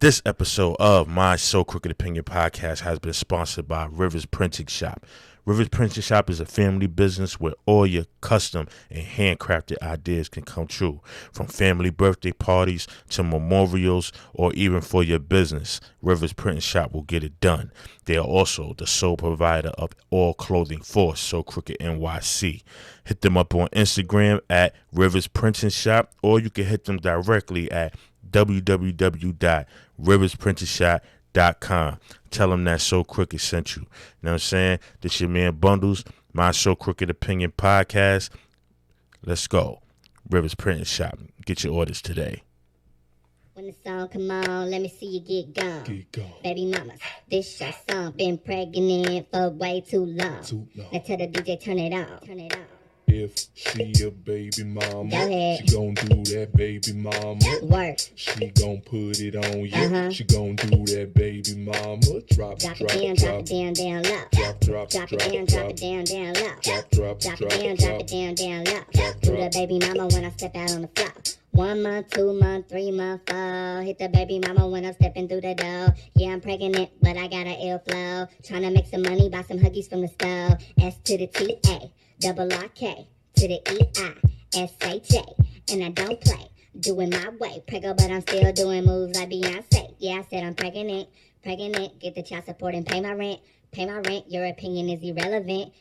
This episode of my So Crooked Opinion podcast has been sponsored by Rivers Printing Shop. Rivers Printing Shop is a family business where all your custom and handcrafted ideas can come true. From family birthday parties to memorials or even for your business, Rivers Printing Shop will get it done. They are also the sole provider of all clothing for So Crooked NYC. Hit them up on Instagram at Rivers Printing Shop, or you can hit them directly at www.riversprintingshop.com. Tell them that So Crooked sent you. You know what I'm saying? This your man Bundles, my So Crooked Opinion podcast. Let's go. Rivers Printing Shop. Get your orders today. When the song come on, let me see you get gone. Baby mamas, this your song. Been pregnant for way too long. Now tell the DJ turn it on. If she a baby mama, Go ahead. she gon' do that baby mama. Work. She gon' put it on you. She gon' do that baby mama. Drop Drop it, it drop, down, drop, drop it down, low. drop, Drop it down, drop it down, down low. drop, Drop it down, drop it down, low. Do the baby mama when I step out on the floor. 1 month, 2 month, 3 month, 4. Hit the baby mama when I'm stepping through the door. Yeah, I'm pregnant, but I got an ill flow. Tryna make some money, buy some Huggies from the store. S to the T-A, double R-K, to the E-I-S-H-A. And I don't play, do it my way. Preggo, but I'm still doing moves like Beyonce. Yeah, I said I'm pregnant, get the child support and pay my rent. Pay my rent, your opinion is irrelevant,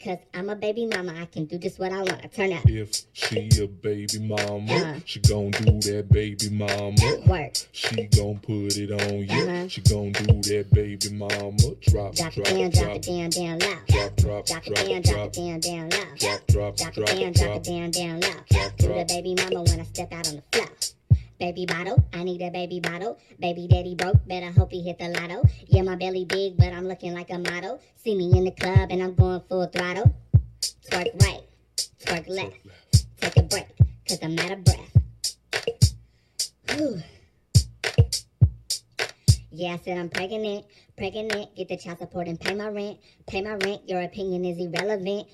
cause I'm a baby mama, I can do just what I want. Turn up. If she a baby mama, she gon' do that baby mama. Work. She gon' put it on you. She gon' do that baby mama. Drop, Drop drop, it down, drop, down low. drop, drop, Drop it drop, down, drop, down low. drop, drop, Drop drop, it down, drop, down low. drop, Do the drop. baby mama when I step out on the floor. Baby bottle, I need a baby bottle. Baby daddy broke, better hope he hit the lotto. Yeah, my belly big, but I'm looking like a model. See me in the club and I'm going full throttle. Twerk right, twerk left. Take a break, cause I'm out of breath. Whew. Yeah, I said I'm pregnant, get the child support and pay my rent. Your opinion is irrelevant,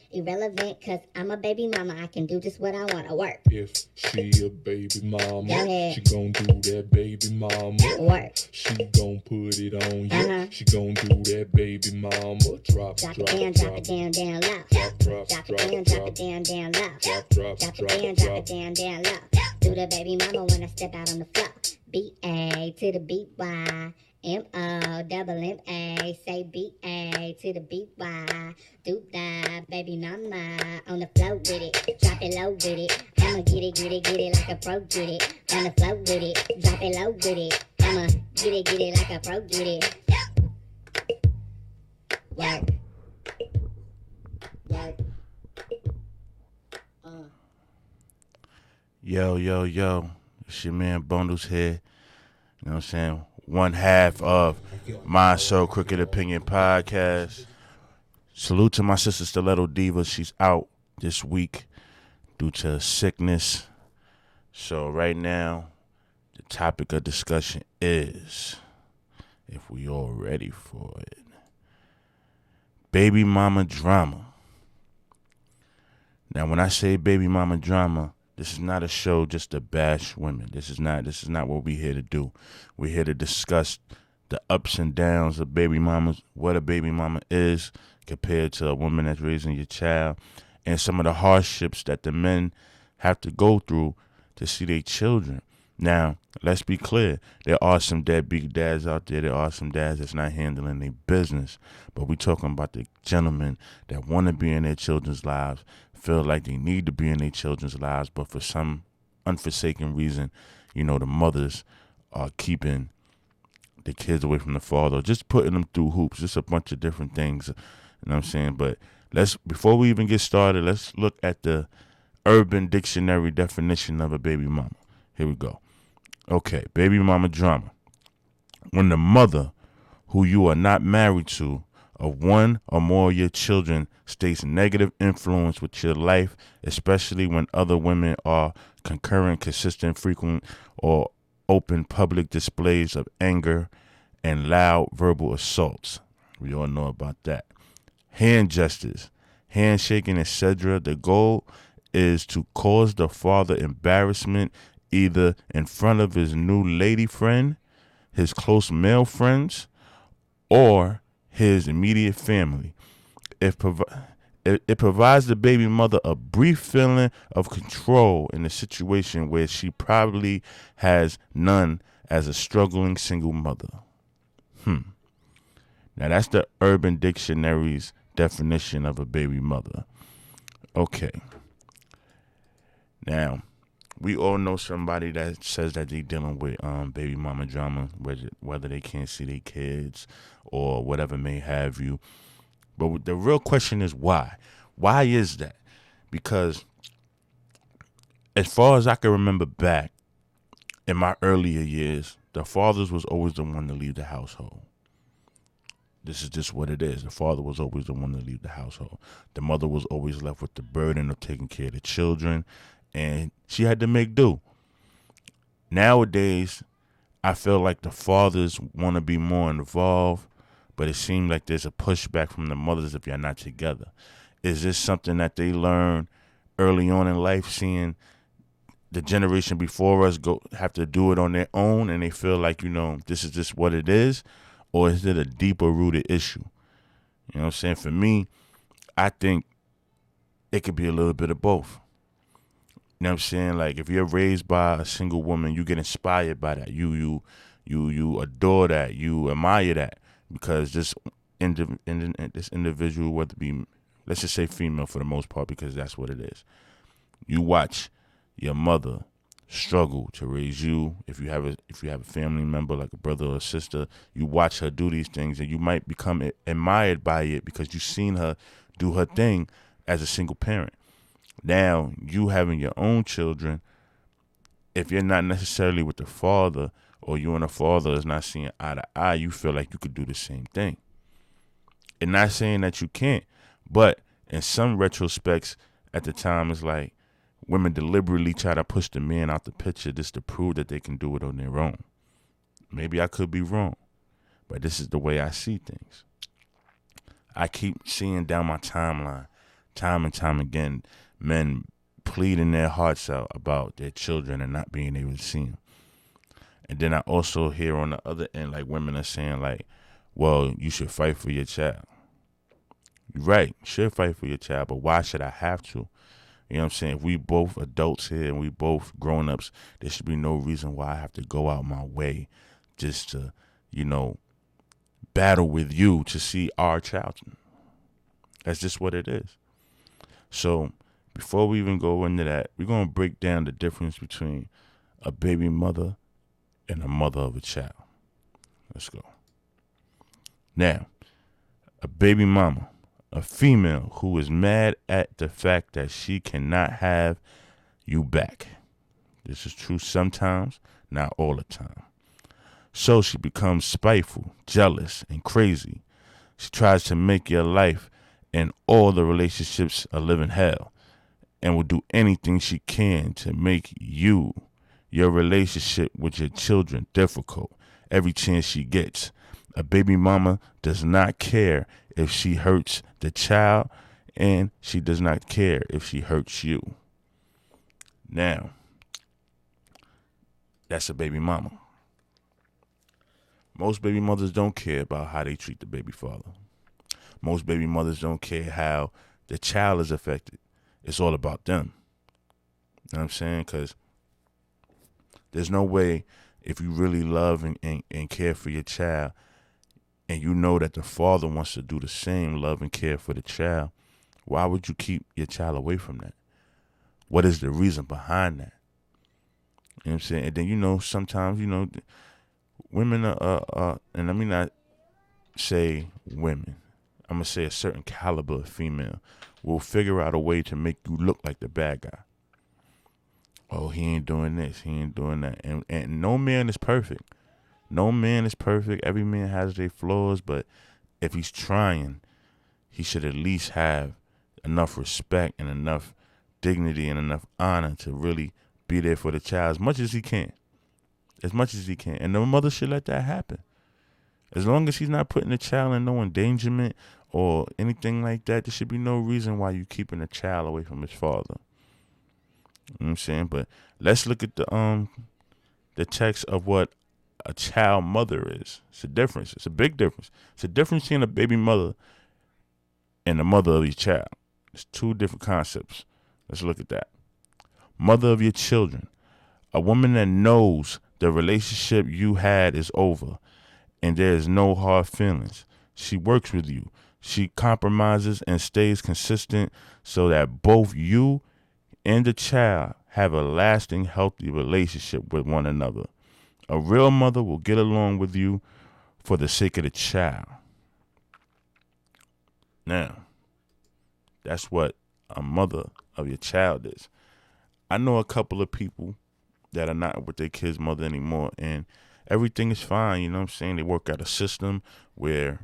cause I'm a baby mama, I can do just what I wanna work. If she a baby mama, Go ahead. she gon' do that baby mama. Work. She gon' put it on you. Uh-huh. She gon' do that baby mama. Drop, Drop drop, it drop, down, low. drop, drop, Drop drop, it drop, down, low. drop, drop, Drop drop, it drop. down, low. Do the baby mama when I step out on the floor. B-A to the B-Y. M-O, double M-A. Say B-A to the B-Y. Do the baby mama on the floor with it. Drop it low with it. I'ma get it like a pro get it. On the floor with it. Drop it low with it. I'ma get it like a pro get it. Work. Yo. It's your man Bundles here. You know what I'm saying? One half of my So Crooked Opinion podcast. Salute to my sister Stiletto Diva. She's out this week due to sickness. So right now, the topic of discussion is, if we all ready for it, baby mama drama. Now, when I say baby mama drama, this is not a show just to bash women. This is not what we're here to do. We're here to discuss the ups and downs of baby mamas, what a baby mama is compared to a woman that's raising your child, and some of the hardships that the men have to go through to see their children. Now, let's be clear. There are some deadbeat dads out there. There are some dads that's not handling their business. But we're talking about the gentlemen that want to be in their children's lives, feel like they need to be in their children's lives, but for some unforsaken reason, the mothers are keeping the kids away from the father, just putting them through hoops, just a bunch of different things. You know what I'm saying? But before we even get started, let's look at the Urban Dictionary definition of a baby mama. Here we go. Okay, baby mama drama. When the mother, who you are not married to, of one or more of your children states negative influence with your life, especially when other women are concurrent, consistent, frequent, or open public displays of anger and loud verbal assaults. We all know about that. Hand gestures, handshaking, etc. The goal is to cause the father embarrassment either in front of his new lady friend, his close male friends, or his immediate family. It provides the baby mother a brief feeling of control in a situation where she probably has none as a struggling single mother. Now that's the Urban Dictionary's definition of a baby mother. Okay. Now, we all know somebody that says that they dealing with baby mama drama, whether they can't see their kids or whatever may have you. But the real question is why? Why is that? Because as far as I can remember back in my earlier years, the fathers was always the one to leave the household. This is just what it is. The father was always the one to leave the household. The mother was always left with the burden of taking care of the children, and she had to make do. Nowadays, I feel like the fathers want to be more involved, but it seems like there's a pushback from the mothers if you're not together. Is this something that they learn early on in life, seeing the generation before us have to do it on their own, and they feel like, this is just what it is? Or is it a deeper rooted issue? You know what I'm saying? For me, I think it could be a little bit of both. You know what I'm saying? Like, if you're raised by a single woman, you get inspired by that. You adore that. You admire that, because this individual, whether it be, let's just say female for the most part, because that's what it is. You watch your mother struggle to raise you. If you have a family member like a brother or a sister, you watch her do these things, and you might become admired by it because you've seen her do her thing as a single parent. Now, you having your own children, if you're not necessarily with the father, or you and the father is not seeing eye to eye, you feel like you could do the same thing. And not saying that you can't, but in some retrospects at the time, it's like women deliberately try to push the man out the picture just to prove that they can do it on their own. Maybe I could be wrong, but this is the way I see things. I keep seeing down my timeline, time and time again, men pleading their hearts out about their children and not being able to see them. And then I also hear on the other end, like, women are saying, like, well, you should fight for your child. You're right, you should fight for your child, but why should I have to? You know what I'm saying? If we both adults here and we both grown-ups, there should be no reason why I have to go out my way just to, battle with you to see our child. That's just what it is. So before we even go into that, we're going to break down the difference between a baby mother and a mother of a child. Let's go. Now, a baby mama, a female who is mad at the fact that she cannot have you back. This is true sometimes, not all the time. So she becomes spiteful, jealous, and crazy. She tries to make your life and all the relationships a living hell, and will do anything she can to make your relationship with your children difficult every chance she gets. A baby mama does not care if she hurts the child, and she does not care if she hurts you. Now, that's a baby mama. Most baby mothers don't care about how they treat the baby father. Most baby mothers don't care how the child is affected. It's all about them. You know what I'm saying? Because there's no way, if you really love and care for your child, and you know that the father wants to do the same, love and care for the child, why would you keep your child away from that? What is the reason behind that? You know what I'm saying? And then, sometimes, women are, and let me not say women, I'm going to say a certain caliber of female will figure out a way to make you look like the bad guy. Oh, he ain't doing this, he ain't doing that. And no man is perfect. No man is perfect. Every man has their flaws, but if he's trying, he should at least have enough respect and enough dignity and enough honor to really be there for the child as much as he can. As much as he can. And the mother should let that happen. As long as he's not putting the child in no endangerment or anything like that, there should be no reason why you're keeping the child away from his father. You know what I'm saying? But let's look at the text of what a child mother is. It's a difference. It's a big difference. It's a difference between a baby mother and the mother of your child. It's two different concepts. Let's look at that. Mother of your children. A woman that knows the relationship you had is over and there is no hard feelings. She works with you. She compromises and stays consistent so that both you and the child have a lasting, healthy relationship with one another. A real mother will get along with you for the sake of the child. Now, that's what a mother of your child is. I know a couple of people that are not with their kid's mother anymore, and everything is fine. You know what I'm saying? They work out a system where,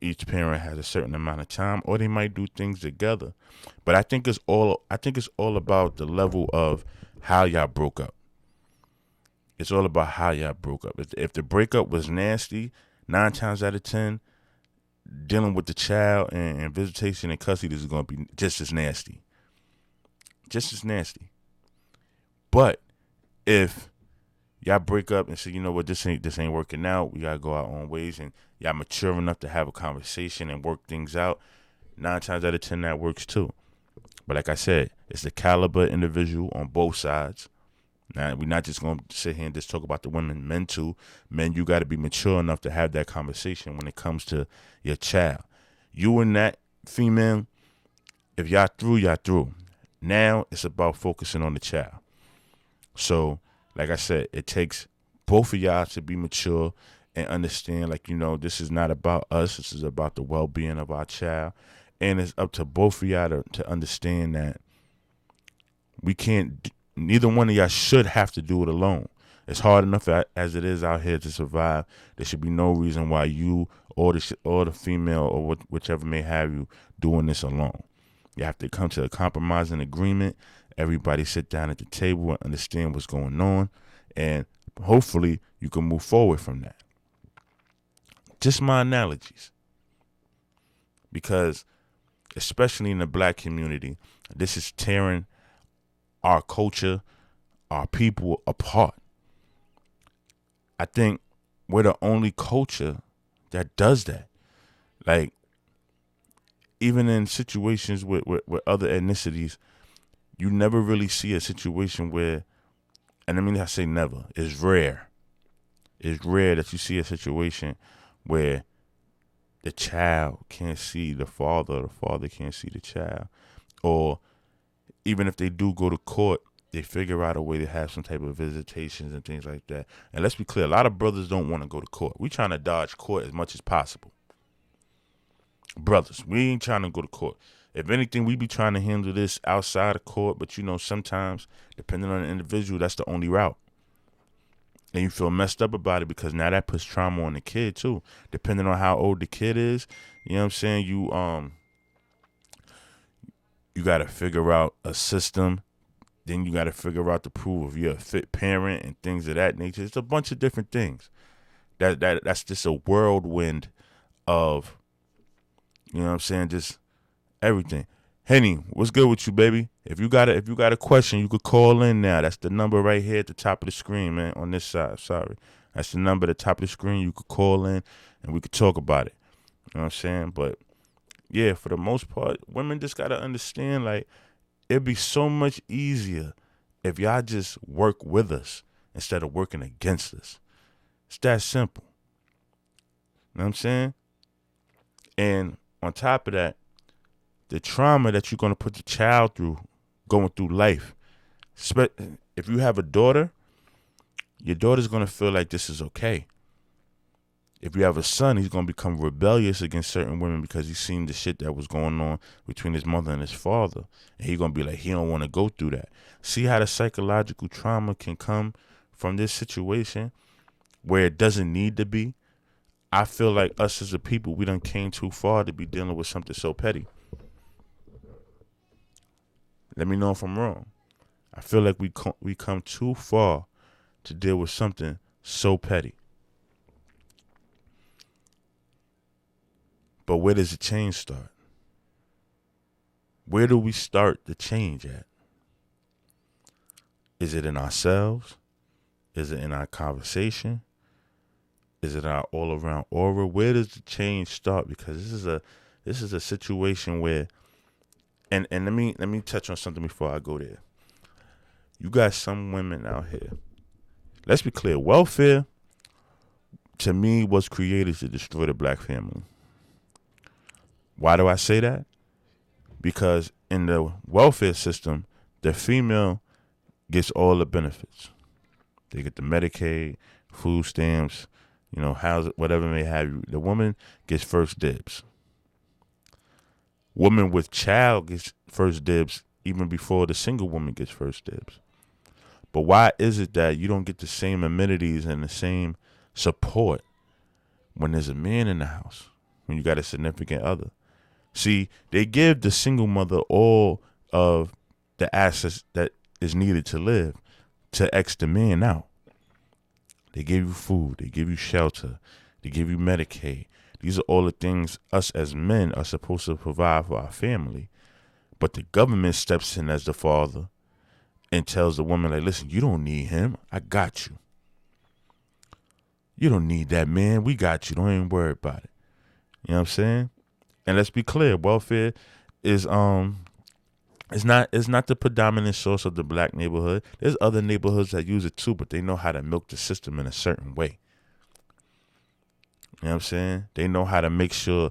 each parent has a certain amount of time, or they might do things together. But I think it's all about the level of how y'all broke up. It's all about how y'all broke up. If the breakup was nasty, 9 times out of 10, dealing with the child and visitation and custody is going to be just as nasty. Just as nasty. But if y'all break up and say, you know what, this ain't working out, we gotta go our own ways, and y'all mature enough to have a conversation and work things out, 9 times out of 10 that works too. But like I said, it's the caliber individual on both sides. Now, we're not just gonna sit here and just talk about the women. Men too. Men, you gotta be mature enough to have that conversation when it comes to your child. You and that female, if y'all through, y'all through. Now it's about focusing on the child. So, like I said, it takes both of y'all to be mature and understand, this is not about us. This is about the well-being of our child. And it's up to both of y'all to understand that neither one of y'all should have to do it alone. It's hard enough as it is out here to survive. There should be no reason why you or the female or whichever may have you doing this alone. You have to come to a compromising agreement. Everybody sit down at the table and understand what's going on, and hopefully you can move forward from that. Just my analogies. Because especially in the black community, this is tearing our culture, our people apart. I think we're the only culture that does that. Like, even in situations with other ethnicities, you never really see a situation where, and I mean, I say never, it's rare. It's rare that you see a situation where the child can't see the father, or the father can't see the child. Or even if they do go to court, they figure out a way to have some type of visitations and things like that. And let's be clear, a lot of brothers don't want to go to court. We're trying to dodge court as much as possible. Brothers, we ain't trying to go to court. If anything, we be trying to handle this outside of court, but sometimes, depending on the individual, that's the only route. And you feel messed up about it because now that puts trauma on the kid too. Depending on how old the kid is, you know what I'm saying? You got to figure out a system. Then you got to figure out to prove if you're a fit parent and things of that nature. It's a bunch of different things. That's just a whirlwind of, you know what I'm saying, just everything. Henny, what's good with you, baby? If you got a question, you could call in now. That's the number right here at the top of the screen, man, on this side. Sorry. That's the number at the top of the screen. You could call in and we could talk about it. You know what I'm saying? But yeah, for the most part, women just got to understand, like, it'd be so much easier if y'all just work with us instead of working against us. It's that simple. You know what I'm saying? And on top of that, the trauma that you're going to put the child through going through life, if you have a daughter, your daughter's going to feel like this is okay. If you have a son, he's going to become rebellious against certain women because he's seen the shit that was going on between his mother and his father. And he's going to be like, he don't want to go through that. See how the psychological trauma can come from this situation where it doesn't need to be? I feel like us as a people, we done came too far to be dealing with something so petty. Let me know if I'm wrong. I feel like we come too far to deal with something so petty. But where does the change start? Where do we start the change at? Is it in ourselves? Is it in our conversation? Is it our all around aura? Where does the change start? Because this is a situation where, and let me touch on something before I go there. You got some women out here. Let's be clear. Welfare, to me, was created to destroy the black family. Why do I say that? Because in the welfare system, the female gets all the benefits. They get the Medicaid, food stamps, housing, whatever may have you. The woman gets first dibs. Woman with child gets first dibs even before the single woman gets first dibs. But why is it that you don't get the same amenities and the same support when there's a man in the house, when you got a significant other? See, they give the single mother all of the assets that is needed to live to X the man out. They give you food, they give you shelter, they give you Medicaid. These are all the things us as men are supposed to provide for our family. But the government steps in as the father and tells the woman, like, listen, you don't need him. I got you. You don't need that man. We got you. Don't even worry about it. You know what I'm saying? And let's be clear, welfare is it's not the predominant source of the black neighborhood. There's other neighborhoods that use it too, but they know how to milk the system in a certain way. You know what I'm saying? They know how to make sure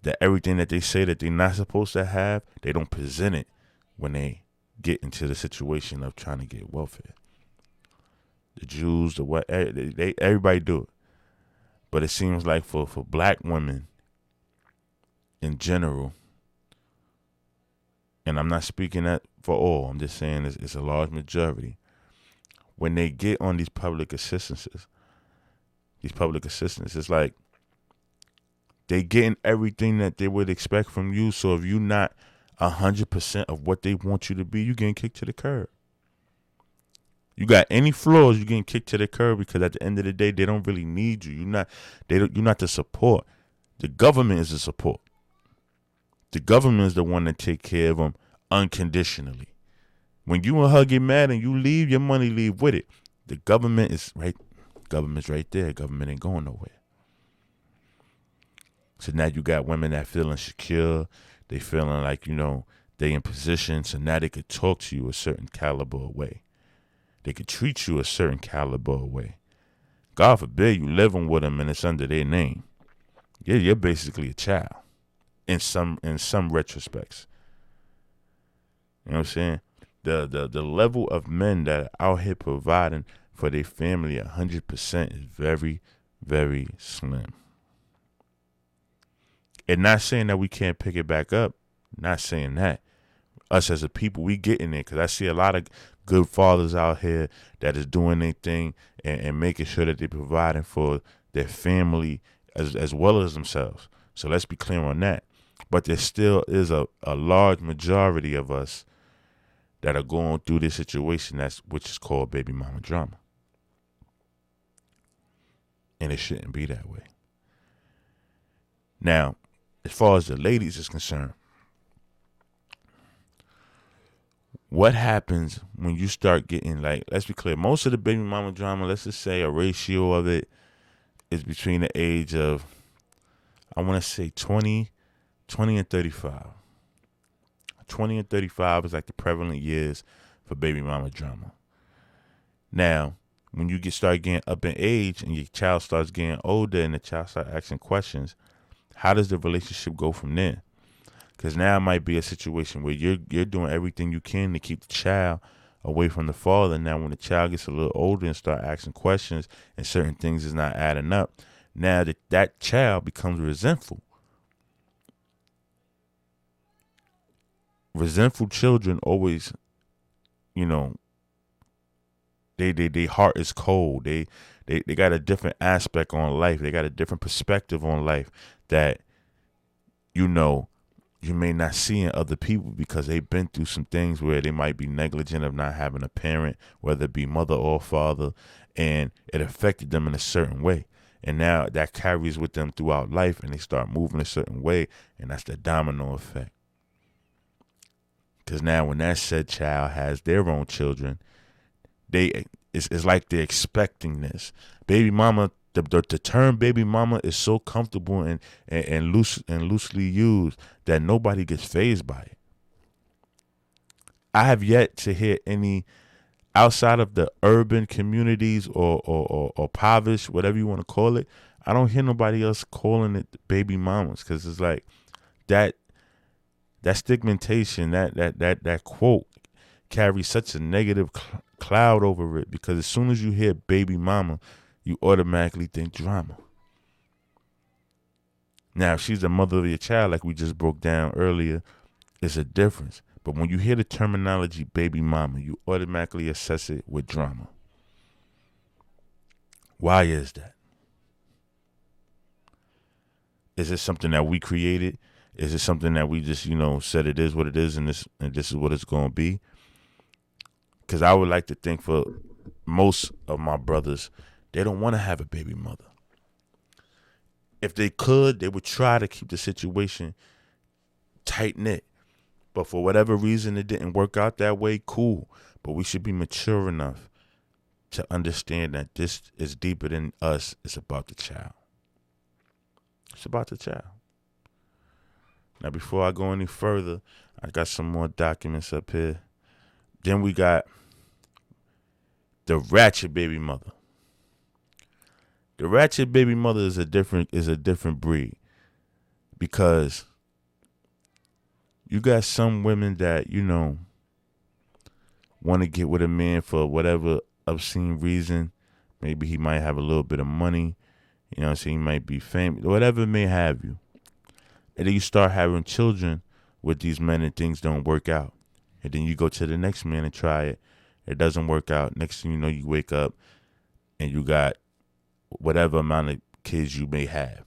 that everything that they say that they're not supposed to have, they don't present it when they get into the situation of trying to get welfare. The Jews, the what, everybody do it. But it seems like for black women in general, and I'm not speaking that for all, I'm just saying it's a large majority, when they get on these public assistances, it's like they getting everything that they would expect from you. So if you're not 100% of what they want you to be, you're getting kicked to the curb. You got any flaws, you're getting kicked to the curb, because at the end of the day, they don't really need you. You're not the support. The government is the support. The government is the one that take care of them unconditionally. When you and her get mad and you leave, your money leave with it. The government is right. Government's right there. Government ain't going nowhere. So now you got women that feel insecure. They feeling like, they in position. So now they could talk to you a certain caliber of way. They could treat you a certain caliber of way. God forbid you living with them and it's under their name. You're basically a child in some retrospects. You know what I'm saying? The level of men that are out here providing for their family 100% is very, very slim. And not saying that we can't pick it back up. Not saying that. Us as a people, we get in there, because I see a lot of good fathers out here that is doing their thing and making sure that they're providing for their family as well as themselves. So let's be clear on that. But there still is a large majority of us that are going through this situation which is called baby mama drama. And it shouldn't be that way. Now, as far as the ladies is concerned, what happens when you start getting, like, let's be clear, most of the baby mama drama, let's just say a ratio of it is between the age of, I want to say 20 and 35. 20 and 35 is like the prevalent years for baby mama drama. Now, when you start getting up in age and your child starts getting older and the child starts asking questions, how does the relationship go from there? Because now it might be a situation where you're doing everything you can to keep the child away from the father. Now, when the child gets a little older and start asking questions and certain things is not adding up, now that child becomes resentful. Resentful children always, their heart is cold. They got a different aspect on life. They got a different perspective on life that, you may not see in other people, because they've been through some things where they might be negligent of not having a parent, whether it be mother or father, and it affected them in a certain way. And now that carries with them throughout life, and they start moving a certain way, and that's the domino effect. Because now when that said child has their own children, it's like they're expecting this. Baby mama The term baby mama is so comfortable and loosely used that nobody gets fazed by it. I have yet to hear any outside of the urban communities or impoverished, whatever you want to call it. I don't hear nobody else calling it baby mamas, because it's like that stigmatization, that quote carries such a negative cloud over it, because as soon as you hear baby mama, you automatically think drama. Now, if she's the mother of your child, like we just broke down earlier, it's a difference. But when you hear the terminology baby mama, you automatically assess it with drama. Why is that? Is it something that we created? Is it something that we just, said it is what it is and this is what it's going to be? Because I would like to think for most of my brothers, they don't want to have a baby mother. If they could, they would try to keep the situation tight-knit. But for whatever reason, it didn't work out that way, cool. But we should be mature enough to understand that this is deeper than us. It's about the child. It's about the child. Now, before I go any further, I got some more documents up here. Then we got the ratchet baby mother. The ratchet baby mother is a different breed, because you got some women that, want to get with a man for whatever obscene reason. Maybe he might have a little bit of money, so he might be famous, whatever may have you. And then you start having children with these men and things don't work out. And then you go to the next man and try it. It doesn't work out. Next thing you know, you wake up and you got whatever amount of kids you may have.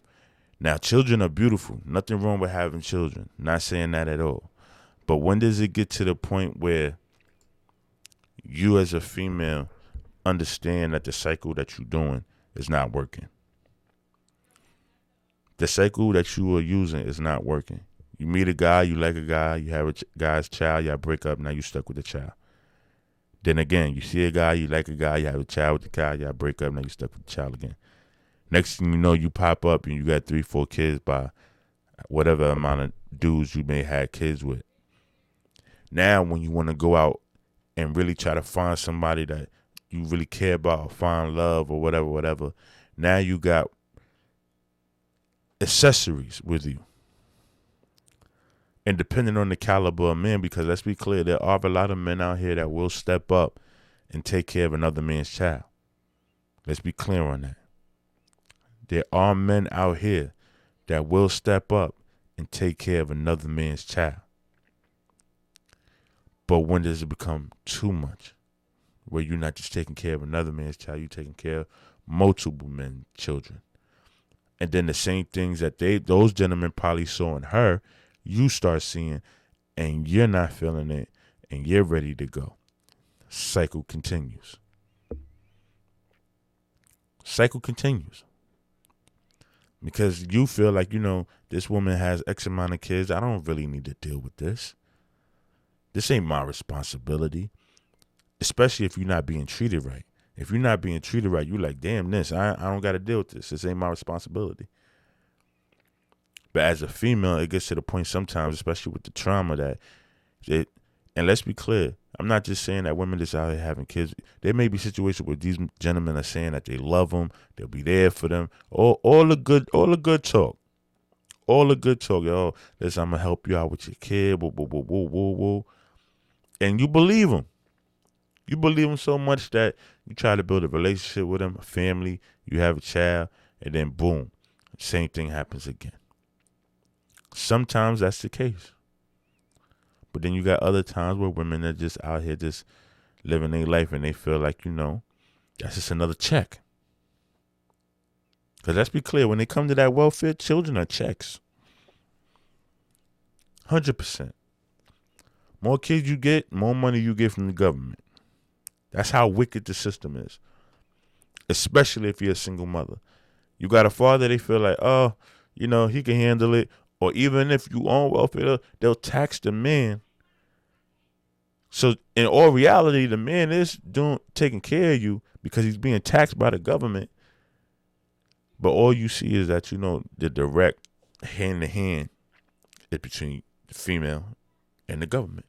Now, children are beautiful. Nothing wrong with having children. Not saying that at all. But when does it get to the point where you as a female understand that the cycle that you're doing is not working? The cycle that you are using is not working. You meet a guy, you like a guy, you have a guy's child, y'all break up, now you stuck with the child. Then again, you see a guy, you like a guy, you have a child with the guy, y'all break up, now you stuck with the child again. Next thing you know, you pop up and you got 3-4 kids by whatever amount of dudes you may have kids with. Now, when you want to go out and really try to find somebody that you really care about or find love or whatever, now you got accessories with you. And depending on the caliber of men, because let's be clear, there are a lot of men out here that will step up and take care of another man's child. Let's be clear on that. There are men out here that will step up and take care of another man's child. But when does it become too much? Where you're not just taking care of another man's child, you're taking care of multiple men's children. And then the same things that those gentlemen probably saw in her, you start seeing, and you're not feeling it, and you're ready to go. Cycle continues. Cycle continues. Because you feel like, this woman has X amount of kids. I don't really need to deal with this. This ain't my responsibility. Especially if you're not being treated right. If you're not being treated right, you're like, damn this. I don't got to deal with this. This ain't my responsibility. But as a female, it gets to the point sometimes, especially with the trauma, that and let's be clear, I'm not just saying that women just out here having kids. There may be situations where these gentlemen are saying that they love them, they'll be there for them, all the good talk. All the good talk. Yo, listen, I'm gonna help you out with your kid, woo, woo, woo, woo, woo, woo. And you believe them. You believe them so much that you try to build a relationship with them, a family, you have a child, and then boom, same thing happens again. Sometimes that's the case. But then you got other times where women are just out here just living their life and they feel like, that's just another check. Because let's be clear, when they come to that welfare, children are checks. 100%. More kids you get, more money you get from the government. That's how wicked the system is. Especially if you're a single mother. You got a father, they feel like, he can handle it. Or even if you own welfare, they'll tax the man. So in all reality, the man is taking care of you because he's being taxed by the government. But all you see is that, the direct hand-to-hand is between the female and the government.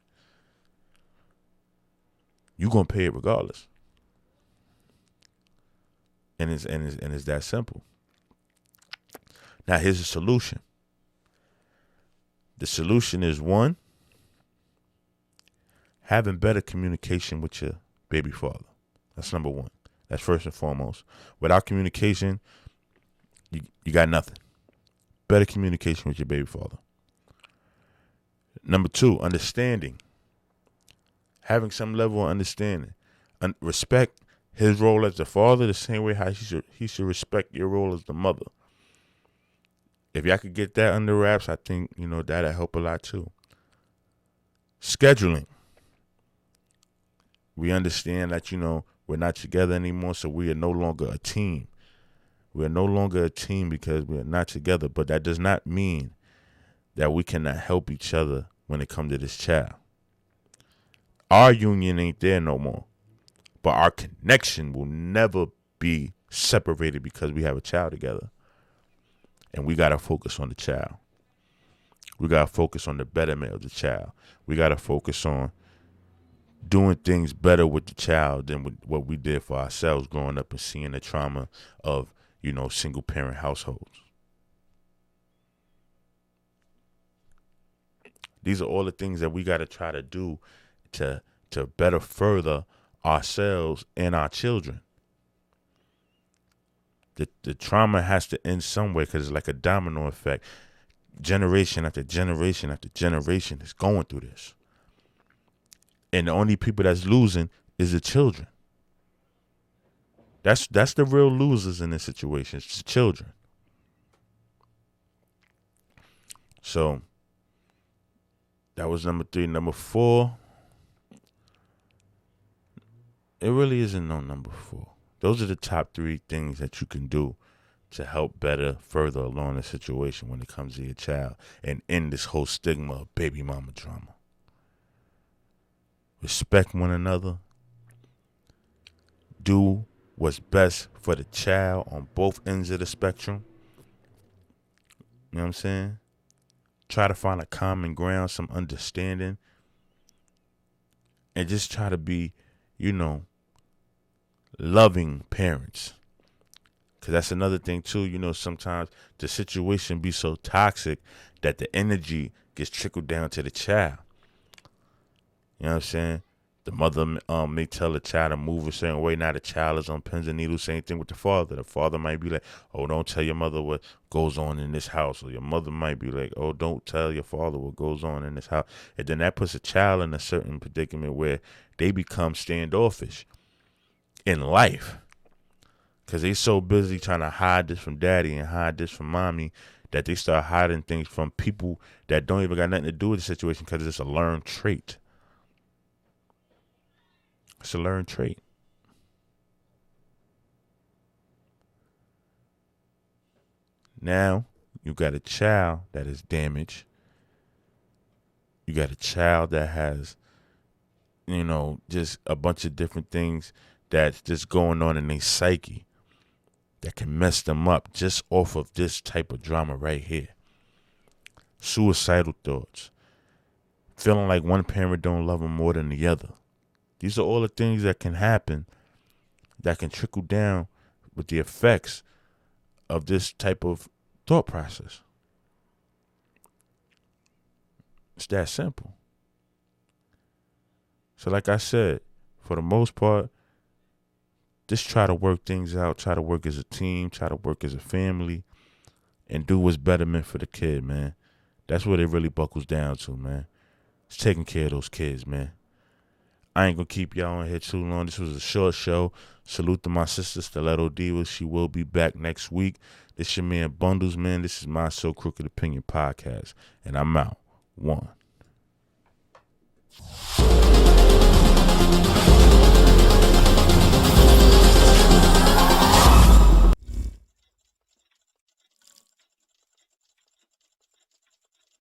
You're going to pay it regardless. And it's that simple. Now, here's the solution. The solution is, one, having better communication with your baby father. That's number one. That's first and foremost. Without communication, you got nothing. Better communication with your baby father. Number two, understanding. Having some level of understanding. Respect his role as the father the same way how he should respect your role as the mother. If y'all could get that under wraps, I think, that'll help a lot too. Scheduling. We understand that, we're not together anymore, so we are no longer a team. We are no longer a team because we are not together, but that does not mean that we cannot help each other when it comes to this child. Our union ain't there no more, but our connection will never be separated because we have a child together. And we got to focus on the child. We got to focus on the betterment of the child. We got to focus on doing things better with the child than with what we did for ourselves growing up and seeing the trauma of, single parent households. These are all the things that we got to try to do to better further ourselves and our children. The trauma has to end somewhere because it's like a domino effect. Generation after generation after generation is going through this. And the only people that's losing is the children. That's the real losers in this situation. It's the children. So that was number 3. Number 4. It really isn't no number 4. Those are the top 3 things that you can do to help better further along the situation when it comes to your child and end this whole stigma of baby mama drama. Respect one another. Do what's best for the child on both ends of the spectrum. You know what I'm saying? Try to find a common ground, some understanding. And just try to be, loving parents. Because that's another thing too. Sometimes the situation be so toxic that the energy gets trickled down to the child. You know what I'm saying? The mother may tell the child to move a certain way. Now the child is on pins and needles. Same thing with the father. The father might be like, oh, don't tell your mother what goes on in this house. Or your mother might be like, oh, don't tell your father what goes on in this house. And then that puts a child in a certain predicament where they become standoffish in life. Because they so busy trying to hide this from daddy and hide this from mommy that they start hiding things from people that don't even got nothing to do with the situation because it's a learned trait. It's a learned trait. Now, you got a child that is damaged. You got a child that has, just a bunch of different things that's just going on in their psyche that can mess them up just off of this type of drama right here. Suicidal thoughts. Feeling like one parent don't love them more than the other. These are all the things that can happen that can trickle down with the effects of this type of thought process. It's that simple. So like I said, for the most part, just try to work things out, try to work as a team, try to work as a family, and do what's betterment for the kid, man. That's what it really buckles down to, man. It's taking care of those kids, man. I ain't gonna keep y'all on here too long. This was a short show. Salute to my sister, Stiletto Diva. She will be back next week. This your man Bundles, man. This is my So Crooked Opinion podcast. And I'm out. 1.